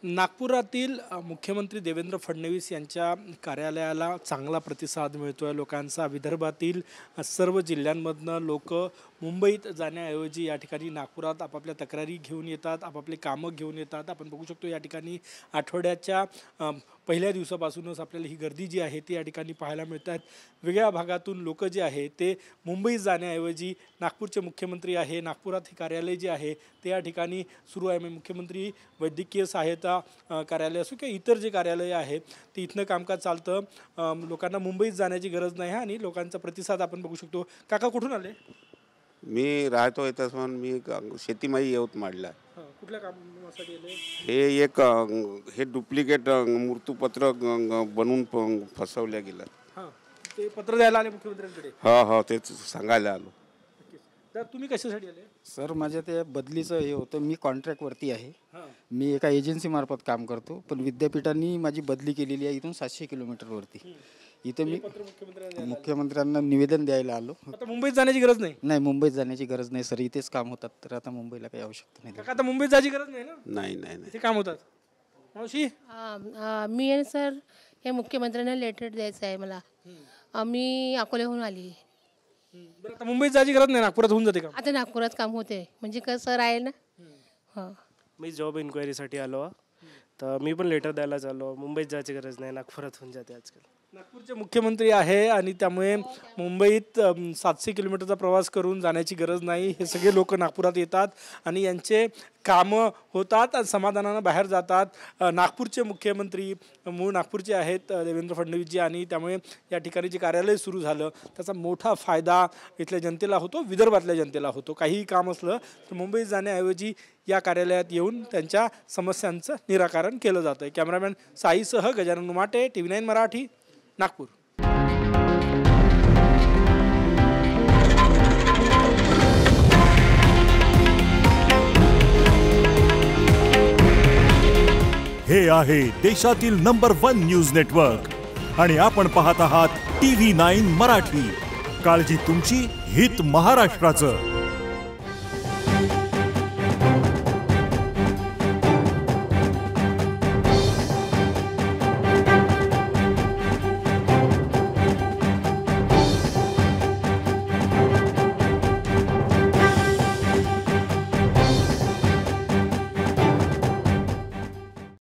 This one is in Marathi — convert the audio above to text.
नागपुरातील मुख्यमंत्री देवेंद्र फडणवीस यांच्या कार्यालयाला चांगला प्रतिसाद मिळतो आहे लोकांचा। विदर्भातील सर्व जिल्ह्यांमधनं लोक मुंबईत जाण्याऐवजी या ठिकाणी नागपुरात आपापल्या तक्रारी घेऊन येतात, आपापले कामं घेऊन येतात। आपण बघू शकतो या ठिकाणी आठवड्याच्या पहिल्या दिवसापासूनच आपल्याला ही गर्दी जी आहे ती या ठिकाणी पाहायला मिळतात। वेगळ्या भागातून लोक जे आहे ते मुंबईत जाण्याऐवजी नागपूरचे मुख्यमंत्री आहे, नागपुरात हे कार्यालय जे आहे ते या ठिकाणी सुरू आहे। मुख्यमंत्री वैद्यकीय सहायता कार्यालय असो किंवा इतर जे कार्यालय आहे ते इथनं कामकाज चालतं। लोकांना मुंबईत जाण्याची गरज नाही आणि लोकांचा प्रतिसाद आपण बघू शकतो। काका कुठून आले? मी राहतो इथंच म्हणून मी शेतीमाई यवतमाळला। कुठल्या कामासाठी आले? हे डुप्लिकेट मृत्यूपत्र बनवून फसवल्या गेलं। ते पत्र द्यायला आले मुख्यमंत्र्यांकडे? हा तेच सांगायला आलो। तर तुम्ही कशासाठी आले? सर माझ्या ते बदलीचं हे होतं, मी कॉन्ट्रॅक्टवरती आहे। मी एका एजन्सी मार्फत काम करतो, पण विद्यापीठांनी माझी बदली केलेली आहे इथून 700 किलोमीटरवरती। इथं मी मुख्यमंत्र्यांना निवेदन द्यायला आलो। आता मुंबईत जाण्याची गरज नाही? नाही, मुंबईत जाण्याची गरज नाही सर, इथेच काम होतात, तर आता मुंबईला काही आवश्यकता नाही। आता मुंबईत जायची गरज नाही ना? नाही, ते काम होतात। मावशी मी आहे सर, हे मुख्यमंत्र्यांना लेटर द्यायचं आहे मला। मी अकोल्याहून आली। बरं, आता मुंबईत जायची गरज नाही, नागपुरात होऊन जाते का? आता नागपुरात काम होते म्हणजे कसं राहील ना। हां, मी जॉब इन्क्वायरीसाठी आलो, तर मी पण लेटर द्यायला चाललो। मुंबईत जायची गरज नाही, नागपुरात होऊन जाते आजकाल। नागपूरचे मुख्यमंत्री आहे आणि त्यामुळे मुंबईत 700 किलोमीटरचा प्रवास करून जाण्याची गरज नाही। हे सगळे लोक नागपुरात येतात आणि यांचे कामं होतात आणि समाधानानं बाहेर जातात। नागपूरचे मुख्यमंत्री मूळ नागपूरचे आहेत देवेंद्र फडणवीसजी, आणि त्यामुळे या ठिकाणी जे कार्यालय सुरू झालं त्याचा मोठा फायदा इथल्या जनतेला होतो, विदर्भातल्या जनतेला होतो। काहीही काम असलं तर मुंबईत जाण्याऐवजी या कार्यालयात येऊन त्यांच्या समस्यांचं निराकरण केलं जातं। कॅमेरामॅन साईसह गजानन उमाटे, TV9 मराठी, नागपूर। हे आहे देशातील नंबर 1 न्यूज नेटवर्क आणि आपण पाहत आहात TV9 मराठी। काळजी तुमची, हित महाराष्ट्राचं।